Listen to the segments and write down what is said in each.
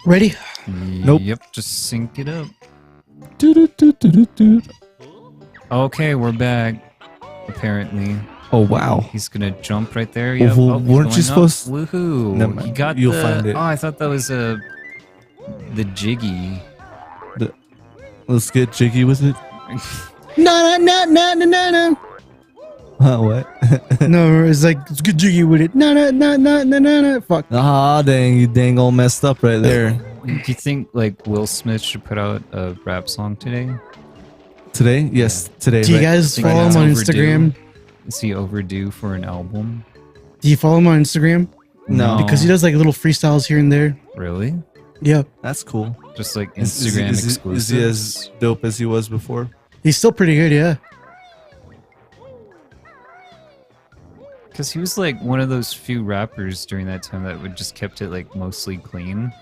Ready? Nope. Yep, just sync it up. Okay, we're back. Apparently. Oh wow. He's gonna jump right there. Yep. Well, Oh, he's weren't you going up. supposed? Woohoo! Never mind. He got You'll the. find it. Oh, I thought that was the jiggy. Let's get jiggy with it. No. What? No, it's like it's good jiggy with it. No. Fuck. Ah, dang, you dang all messed up right there. Do you think like Will Smith should put out a rap song today? Today? Yes, today. Do you right? guys Think follow it's him on overdue? Instagram? Is he overdue for an album? Do you follow him on Instagram? No. Because he does like little freestyles here and there. Really? Yeah. That's cool. Just like Is Instagram exclusive. Is he as dope as he was before? He's still pretty good, yeah. Because he was like one of those few rappers during that time that would just kept it like mostly clean.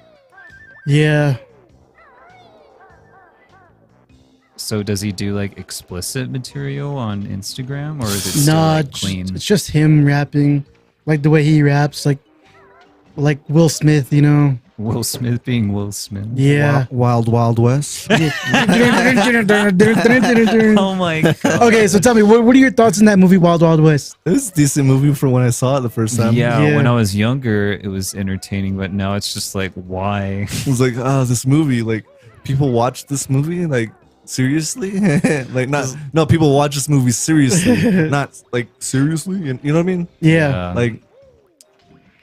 Yeah. So does he do like explicit material on Instagram, or is it still Nah, like clean? it's just him rapping. Like the way he raps, like Will Smith, you know? Will Smith being Will Smith. Yeah. Wild West. Okay, Oh my god. so tell me, what are your thoughts on that movie, Wild Wild West? It was a decent movie for when I saw it the first time. Yeah, when I was younger, it was entertaining, but now it's just like, why? It was like, oh, this movie, like, people watch this movie, like, seriously? Like, not, no, people watch this movie seriously, not, like, seriously? You know what I mean? Yeah. Like,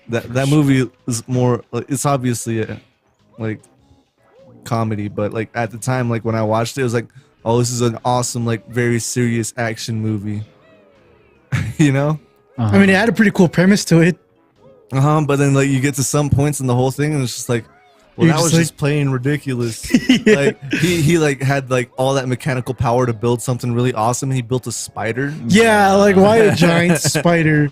that movie is more, like, it's obviously a, like, comedy, but, like, at the time, like, when I watched it, it was like, oh, this is an awesome, like, very serious action movie. You know? I mean, it had a pretty cool premise to it. But then, like, you get to some points in the whole thing, and it's just like, well, You're that was just just plain ridiculous. Like, he like had like all that mechanical power to build something really awesome. He built a spider. Yeah, like why a giant spider?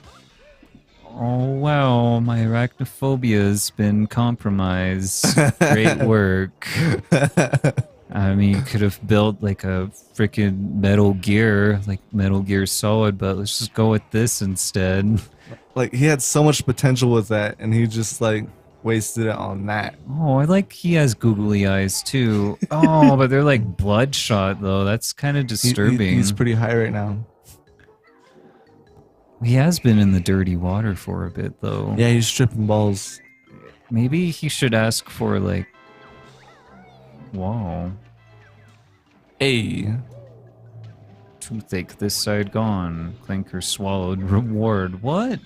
Oh wow, my arachnophobia has been compromised. Great work. I mean, you could have built like a freaking Metal Gear, like Metal Gear Solid, but let's just go with this instead. Like, he had so much potential with that, and he just like wasted it on that. Oh, I like he has googly eyes too. Oh, but they're like bloodshot though. That's kind of disturbing. He's pretty high right now. He has been in the dirty water for a bit though. Yeah, he's stripping balls. Maybe he should ask for like. Whoa. Hey. Toothache this side gone. Clanker swallowed. Reward. What?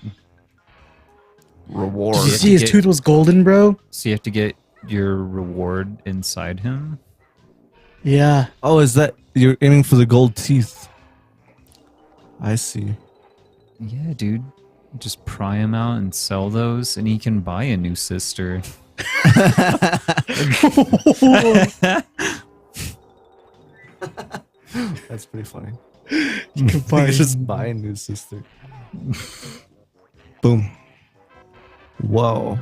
Reward. Did you see his tooth was golden, bro? So you have to get your reward inside him? Yeah. Oh, is that you're aiming for the gold teeth? I see. Yeah, dude. Just pry him out and sell those, and he can buy a new sister. That's pretty funny. You can buy You just buy a new sister. Boom. Whoa.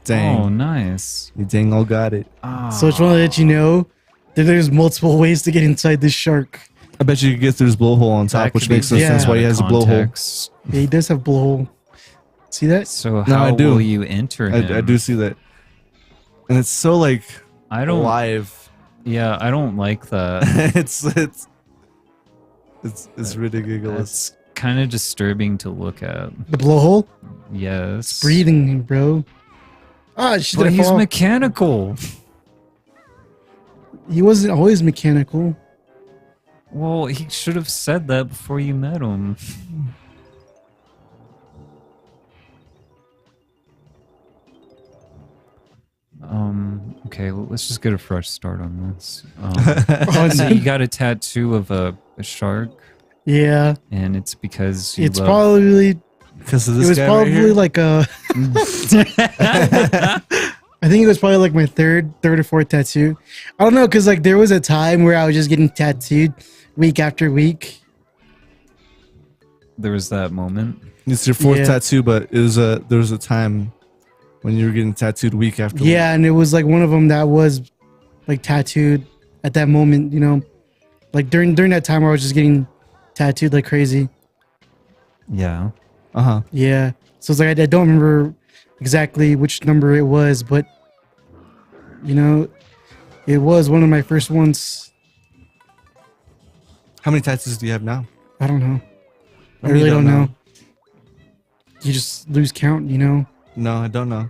Dang. Oh, nice. You dang all got it. So I just want to let you know that there's multiple ways to get inside this shark. I bet you could get through his blowhole on top, That which could be makes no Yeah. sense why he has a blowhole. context. Yeah, he does have blowhole. See that? So No, I how do. will you enter him? I do see that. And it's so like I don't. alive. Yeah, I don't like that. it's ridiculous. It's kind of disturbing to look at. The blowhole? Yes. Breathing, bro. Ah, she But did he's fall. mechanical. He wasn't always mechanical. Well, he should have said that before you met him. Okay, well, let's just get a fresh start on this. So you got a tattoo of a shark, Yeah. and it's because you It's love... probably Because of it this was guy probably right here. like a I think it was probably like my third or fourth tattoo. I don't know, cause like there was a time where I was just getting tattooed week after week. There was that moment. It's your fourth Yeah. tattoo, but it was there was a time when you were getting tattooed week after week. Yeah, and it was like one of them that was like tattooed at that moment, you know, like during that time where I was just getting tattooed like crazy. Yeah. Uh-huh. Yeah, so it's like I don't remember exactly which number it was, but you know, it was one of my first ones. How many tattoos do you have now? I don't know. I You really don't know. You just lose count, you know. No, I don't know.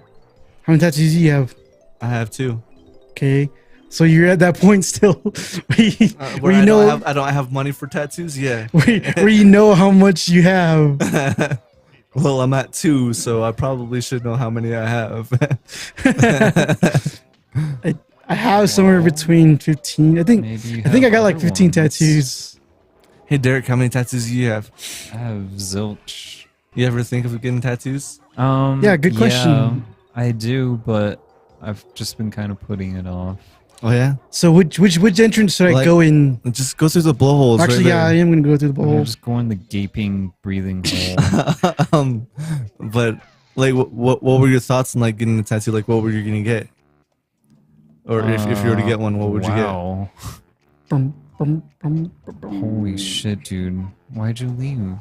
How many tattoos do you have? I have 2. Okay, so you're at that point still where you know I don't have money for tattoos. Yeah. where you know how much you have. Well, I'm at 2, so I probably should know how many I have. I have somewhere between 15. I think I got like 15 tattoos. Hey, Derek, how many tattoos do you have? I have zilch. You ever think of getting tattoos? Yeah, good question. I do, but I've just been kind of putting it off. Oh yeah. So which entrance should I go in? Just go through the blowholes. Actually, right yeah, I there. am gonna go through the I'm blowhole. just going the gaping, breathing hole. But like, what were your thoughts on like getting a tattoo? Like, what were you gonna get? Or if you were to get one, what would you get? Wow. Holy shit, dude. Why'd you leave?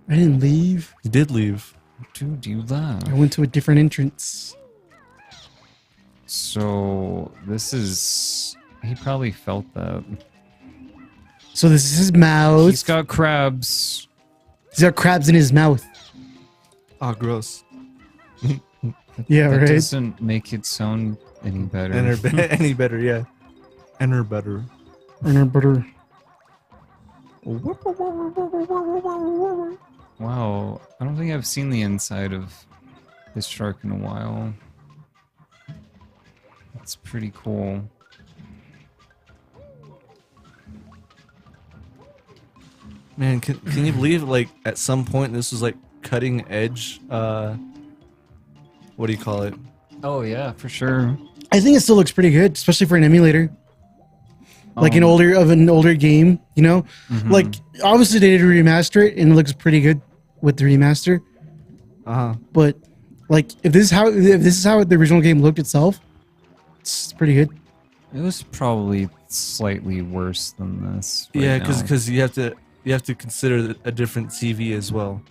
I didn't leave. You did leave. Dude, you left. I went to a different entrance. So, this is... He probably felt that. So this is his mouth. He's got crabs. He's got crabs in his mouth. Oh, gross. Yeah, That right. doesn't make it sound any better. Any better, yeah. Enter better. Butter. Wow. I don't think I've seen the inside of this shark in a while. It's pretty cool. Man, can you believe like at some point this was like cutting edge? What do you call it? Oh, yeah, for sure. I think it still looks pretty good, especially for an emulator. Like an older game, you know? Like obviously they did remaster it and it looks pretty good with the remaster. But like if this is how the original game looked itself, it's pretty good. It was probably slightly worse than this. Right Yeah, now. because you have to consider a different TV as well.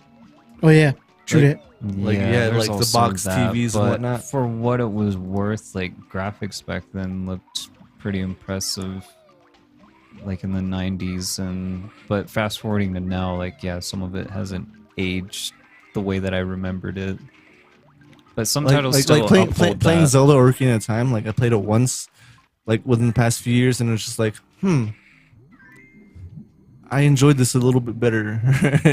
Oh yeah, true Like- that. Like, yeah, there's like the also box TVs and but whatnot. For what it was worth, like graphics back then looked pretty impressive, like in the 90s. But fast forwarding to now, like yeah, some of it hasn't aged the way that I remembered it. But some titles still playing uphold Zelda Ocarina of Time. Like I played it once, like within the past few years, and it was just like, I enjoyed this a little bit better.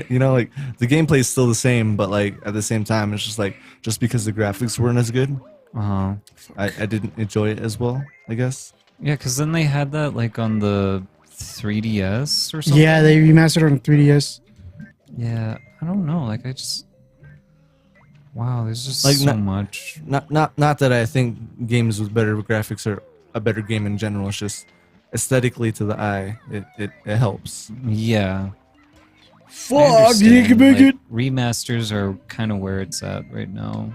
You know, like the gameplay is still the same, but like at the same time, it's just like just because the graphics weren't as good, I didn't enjoy it as well, I guess. Yeah, because then they had that like on the 3DS or something. Yeah, they remastered on 3DS. Yeah, I don't know. Like I just, wow, there's just Like, so much. Not that I think games with better graphics are a better game in general. It's just aesthetically to the eye, it helps. Yeah. Fuck, you can make it. Remasters are kind of where it's at right now.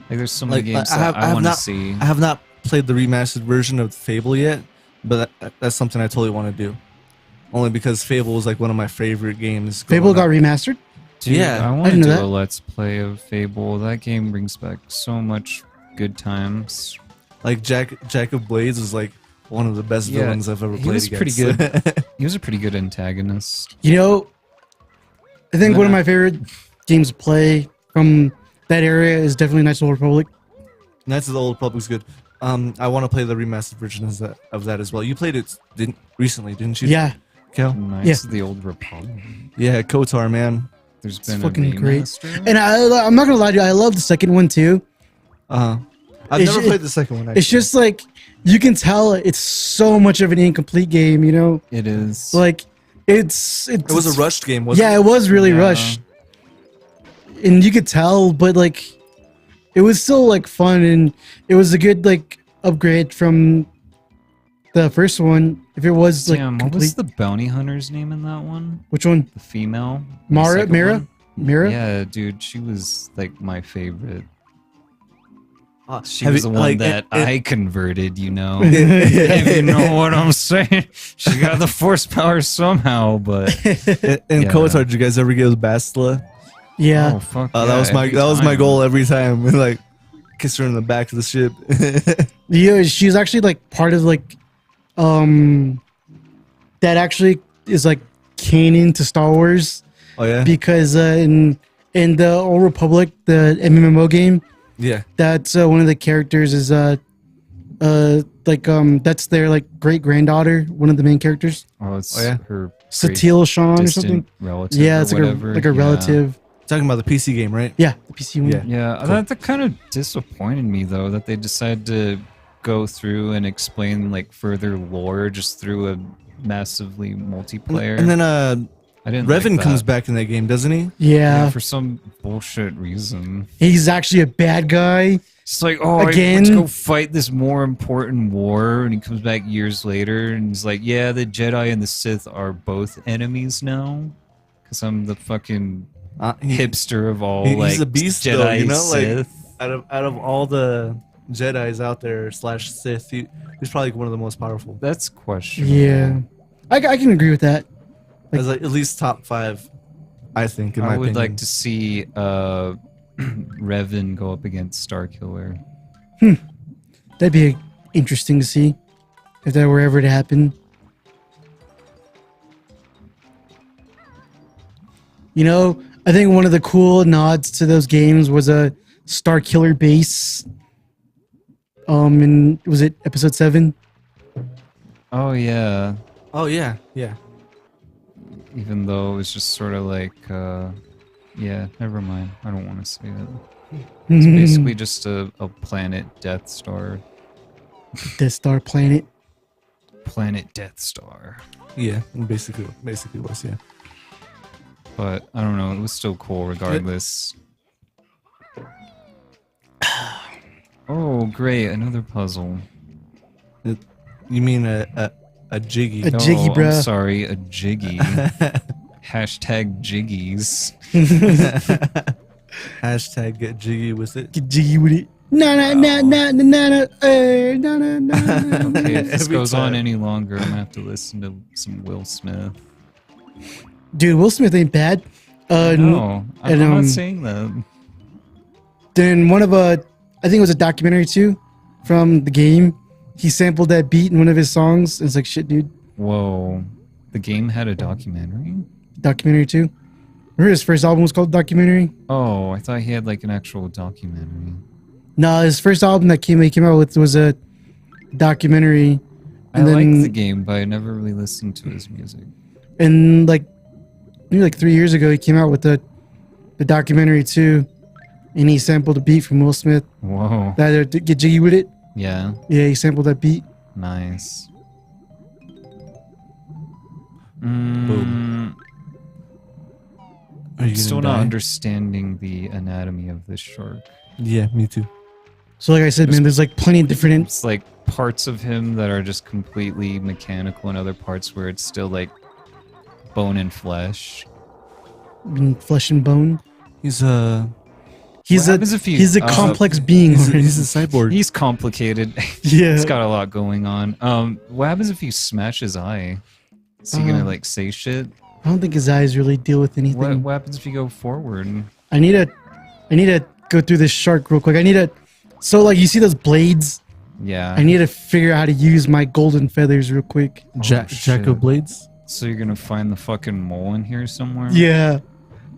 Like there's so many Like games that I want to see. I have not played the remastered version of Fable yet, but that's something I totally want to do. Only because Fable was like one of my favorite games. Fable got growing up. remastered. Dude, yeah, I I want to didn't do know a that. Let's Play of Fable. That game brings back so much good times. Like Jack of Blades was like one of the best Yeah, villains I've ever he played was against. pretty good. He was a pretty good antagonist. You know, I think one of my favorite games to play from that area is definitely Knights of the Old Republic. Knights of the Old Republic's good. I want to play the remastered version of that as well. You played it recently, didn't you? Yeah, Cal? Knights of the Old Republic. Yeah, KOTOR, man. There's it's been fucking a great. remaster. And I'm not gonna lie to you, I love the second one too. I've It's never ju- played the second one. Actually. It's just like you can tell it's so much of an incomplete game, you know. It is. Like it was a rushed game, wasn't Yeah, it? it was really Yeah. rushed, and you could tell, but like it was still like fun, and it was a good like upgrade from the first one. If it was like Damn, what complete, was the bounty hunter's name in that one? which one? The female? The Mara, second Mira, one? Mira. Yeah, dude, she was like my favorite. She Have was you- the one like, that it- I converted, you know. If you know what I'm saying. She got the force power somehow, but In Yeah. KOTOR, did you guys ever get Bastila? Yeah. Oh fuck. That yeah, was my every that was my time. goal every time. Like kiss her in the back of the ship. Yeah, she's actually like part of like that actually is like canon to Star Wars Oh yeah. because in the Old Republic, the MMO game, Yeah. that's one of the characters is that's their like great granddaughter, one of the main characters, Oh, it's Oh, yeah. her Satil Sean or distant something. relative. Yeah, or it's whatever. like a Yeah. relative. Talking about the PC game, right? Yeah, the PC one. Yeah. Yeah, Cool. that kind of disappointed me though that they decided to go through and explain like further lore just through a massively multiplayer. And then I didn't. Revan like that. comes back in that game, doesn't he? Yeah, for some bullshit reason. he's actually a bad guy. It's like, oh, I Again? went to go fight this more important war, and he comes back years later, and he's like, yeah, the Jedi and the Sith are both enemies now, because I'm the fucking hipster of all, like, he's a beast, Jedi, though, you know, like Sith. out of all the Jedi's out there / Sith, he's probably one of the most powerful. That's questionable. Yeah, I can agree with that. As like at least top 5, I think. In my I would opinion. like to see Revan go up against Starkiller. That'd be interesting to see if that were ever to happen. You know, I think one of the cool nods to those games was a Starkiller base. And was it episode 7? Oh yeah, Oh yeah, yeah. even though it was just sort of like, yeah, never mind. I don't want to say it. It's basically just a planet Death Star. Death Star planet. Planet Death Star. Yeah, basically was, yeah. But I don't know, it was still cool regardless. Oh, great, another puzzle. You mean a jiggy? A jiggy, I'm bruh. sorry, a jiggy. Hashtag jiggies. Hashtag get jiggy with it. Get jiggy with it. No, no, no, no, no, no, no, no, no. Okay, if this Every goes on time. any longer, I'm gonna have to listen to some Will Smith. Dude, Will Smith ain't bad. No, I'm and, not saying that. Then one of I think it was a documentary too, from the game. He sampled that beat in one of his songs. It's like shit, dude. Whoa, the game had a documentary? Documentary too. Remember his first album was called Documentary? Oh, I thought he had like an actual documentary. No, his first album that he came out with was a documentary. I liked the game, but I never really listened to his music. And like maybe like 3 years ago, he came out with the documentary too, and he sampled a beat from Will Smith. Whoa. That get jiggy with it. Yeah, Yeah, he sampled that beat. nice. Boom. Are you I'm still gonna not die? understanding the anatomy of this shark. Yeah, me too. So like I said, man, there's like plenty of different. It's like parts of him that are just completely mechanical and other parts where it's still like bone and flesh. Flesh and bone. He's He's What happens if you- he's a complex being. he's a cyborg. He's complicated. Yeah. He's got a lot going on. What happens if you smash his eye? Is he gonna like say shit? I don't think his eyes really deal with anything. What happens if you go forward? I need to go through this shark real quick. So like you see those blades? Yeah. I need to figure out how to use my golden feathers real quick. Jack shit. of Blades. So you're gonna find the fucking mole in here somewhere? Yeah.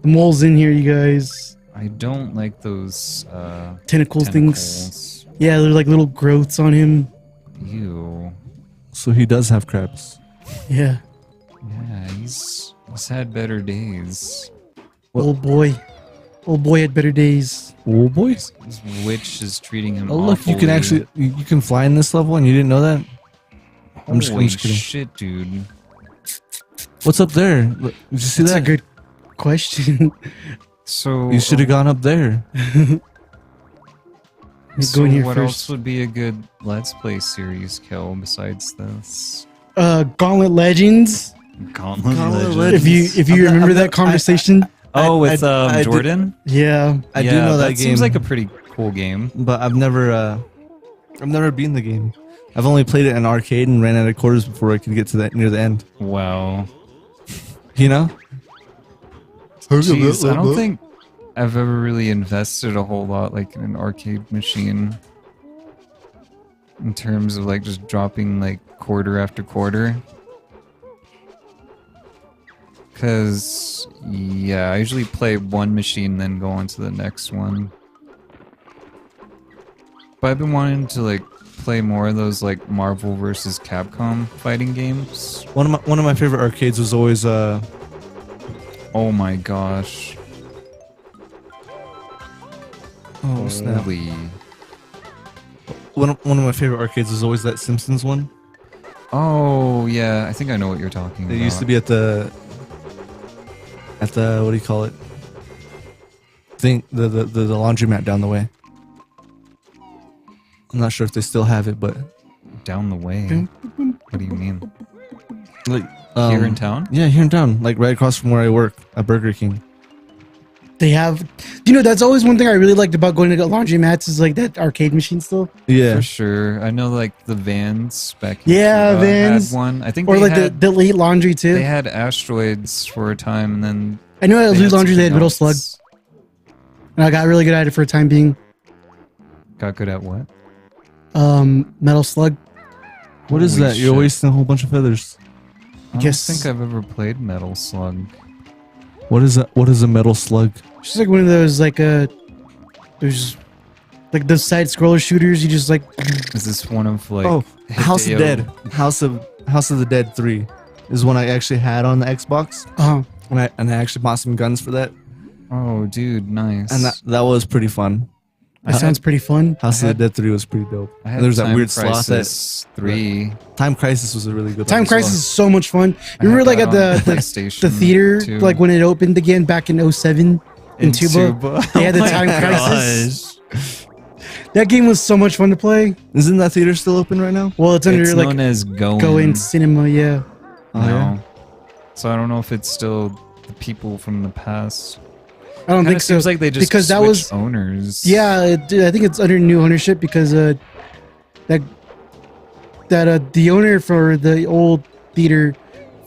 The mole's in here, you guys. I don't like those Tentacles things. tentacles. Yeah, they're like little growths on him. Ew. So he does have crabs. Yeah. Yeah, he's had better days. Old boy had better days. Oh boys. His witch is treating him. Oh look, you can awfully. actually you can fly in this level and you didn't know that? I'm just Holy kidding. shit, dude. What's up there? Look, did you see That's that? a good question. So You should have gone up there. Let's go in here what first. else would be a good Let's Play series, Kel, besides this? Gauntlet Legends. Gauntlet Gauntlet Legends. If you remember that conversation. Oh, with I did- Jordan? Yeah. I do know that game. seems like a pretty cool game. But I've never beaten the game. I've only played it in an arcade and ran out of quarters before I could get to near the end. Wow. You know? Jeez, I don't think I've ever really invested a whole lot like in an arcade machine. In terms of like just dropping like quarter after quarter. Cause yeah, I usually play one machine then go on to the next one. But I've been wanting to like play more of those like Marvel versus Capcom fighting games. One of my favorite arcades was always Oh my gosh. oh snap. Holy. One of my favorite arcades was always that Simpsons one. Oh yeah, I think I know what you're talking about. It used to be at the what do you call it? The laundromat down the way. I'm not sure if they still have it, but Down the way. What do you mean? like Here in town? Yeah, here in town, like right across from where I work at Burger King. They have, you know, that's always one thing I really liked about going to laundromats is like that arcade machine still. Yeah, For sure. I know like the Vans back Yeah, Vans. had one. I think Or they like had, the Elite Laundry too. they had Asteroids for a time and then I know at they Elite had Laundry they had something Metal Slug. else. And I got really good at it for a time being. Got good at what? Metal Slug. what is Holy that? You're shit. wasting a whole bunch of feathers. I Guess- don't think I've ever played Metal Slug. What is that? What is a metal slug? It's just like one of those like there's like those side scroller shooters. You just like Is this one of like House of Hideo- Dead. House of the Dead 3 is one I actually had on the Xbox, and I actually bought some guns for that, Oh dude, nice. and that was pretty fun. that sounds pretty fun. House I of the Dead 3 was pretty dope. I had And there's that Time weird sloth that Crisis 3. Time Crisis was a really good Time one as well. Crisis is so much fun. I You remember had like at that on the PlayStation theater, 2. like when it opened again back in 07 in Tuba? They had the Oh my Time Crisis. gosh. That game was so much fun to play. Isn't that theater still open right now? Well, it's under It's like known as Go Go In Cinema, yeah. Oh, no. yeah? So I don't know if it's still the people from the past. I don't Kinda think so. seems like they just because that switched was owners. yeah. I think it's under new ownership because the owner for the old theater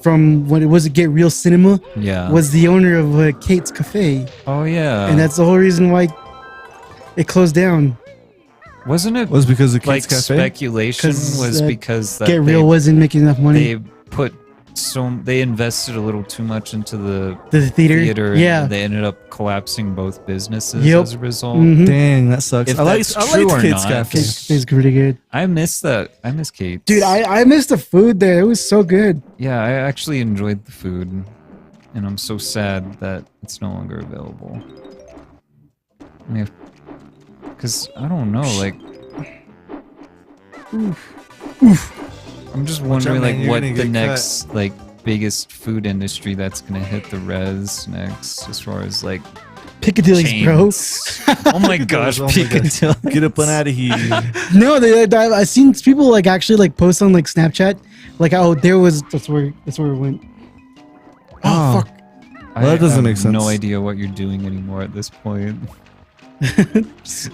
from when it was Get Real Cinema Yeah. was the owner of Kate's Cafe, Oh yeah. and that's the whole reason why it closed down. wasn't it Was because of like Kate's Cafe? speculation 'Cause, was because that Get Real they, wasn't making enough money. they put they invested a little too much into the The theater, theater and yeah. they ended up collapsing both businesses Yep. as a result. Mhm. Dang, that sucks. If I that's liked true or Kate's not, Cafe. Kate's Cafe is pretty good, I miss that. I miss Kate. dude. I missed the food there. It was so good. Yeah, I actually enjoyed the food, and I'm so sad that it's no longer available. I mean, because I don't know, like, I'm just wondering, man, like, you're what gonna the get next, like, biggest food industry that's gonna hit the res next, as far as like Piccadilly's, bro. chains. Oh my gosh, Oh my gosh. Piccadilly! Get up and out of here. No, I've seen people like actually like post on like Snapchat, like oh there was that's where it went. Oh, fuck! Well, that doesn't I make have no sense. idea what you're doing anymore at this point.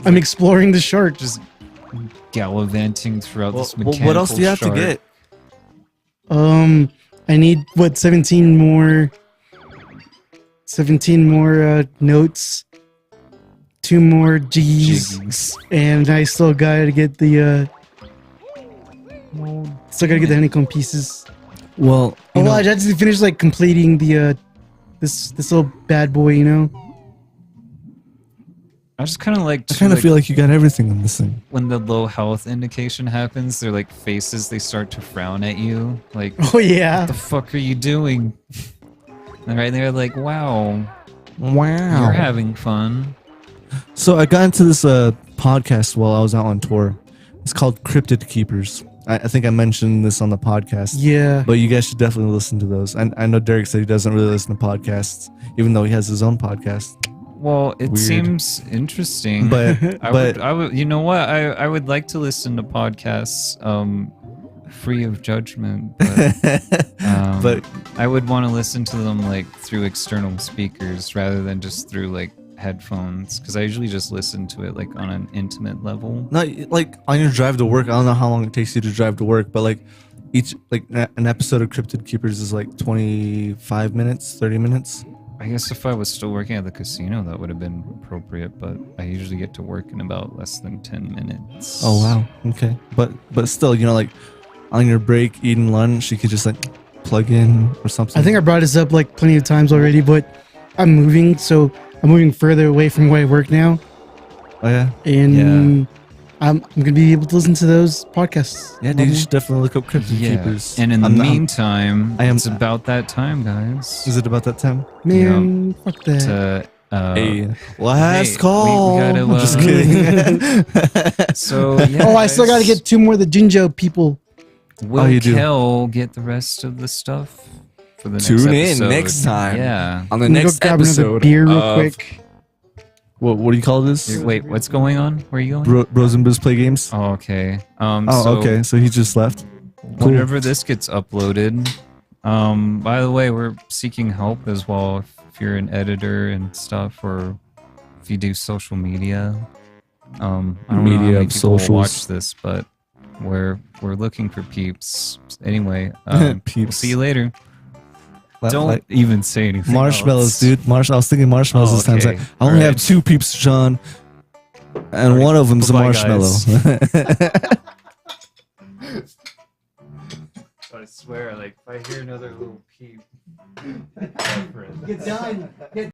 I'm exploring the shark. Just gallivanting throughout this Well, mechanical what else do you have shark. to get? I need what 17 more notes, 2 more G's, Jiggies. and I still gotta get the honeycomb pieces. Well, Oh, well, I just have to finish like completing the this little bad boy, you know. I just kind of like I kind of feel like you got everything in this thing. when the low health indication happens, they're like faces, they start to frown at you. Like, Oh yeah. what the fuck are you doing? And right there, like, wow, Wow. you're having fun. So I got into this podcast while I was out on tour. It's called Cryptid Keepers. I think I mentioned this on the podcast. Yeah. But you guys should definitely listen to those. I know Derek said he doesn't really listen to podcasts, even though he has his own podcast. Well, it Weird. seems interesting. But I would, you know what? I would like to listen to podcasts, free of judgment, but, but I would want to listen to them like through external speakers rather than just through like headphones, because I usually just listen to it like on an intimate level. not like on your drive to work. I don't know how long it takes you to drive to work, but like each like an episode of Cryptid Keepers is like 25 minutes, 30 minutes. I guess if I was still working at the casino, that would have been appropriate. But I usually get to work in about less than 10 minutes. Oh wow. Okay. But still, you know, like on your break, eating lunch, you could just like plug in or something. I think I brought this up like plenty of times already, but I'm moving, so I'm moving further away from where I work now, Oh yeah. and I'm gonna be able to listen to those podcasts. Yeah, dude, you should definitely look up Cryptid Yeah. Keepers. And in the I'm not- meantime, I am- it's about that time, guys. is it about that time? Man, fuck that. To, Hey, last hey, call. we gotta, I'm just kidding. so yeah. Oh, I still got to guys, get 2 more of the Jinjo people. Will you do. Kel get the rest of the stuff for the next Tune in episode? next time. Yeah. On the I'm gonna next go grab another episode beer real of- quick. What do you call this? Wait, what's going on? Where are you going? Bros and Biz play games. Oh, okay. Oh, So okay. So he just left. whenever this gets uploaded, by the way, we're seeking help as well. If you're an editor and stuff, or if you do social media, I don't know how Media many of people will socials. watch this, but we're looking for peeps. Anyway, we'll Peeps. see you later. Don't Like even say anything. marshmallows, else. dude. I was thinking marshmallows Oh, this time. It's okay. like, I only have Alright. 2 peeps, John, and one of them's a Bye-bye, marshmallow. guys. I swear, like, if I hear another little peep, Get done.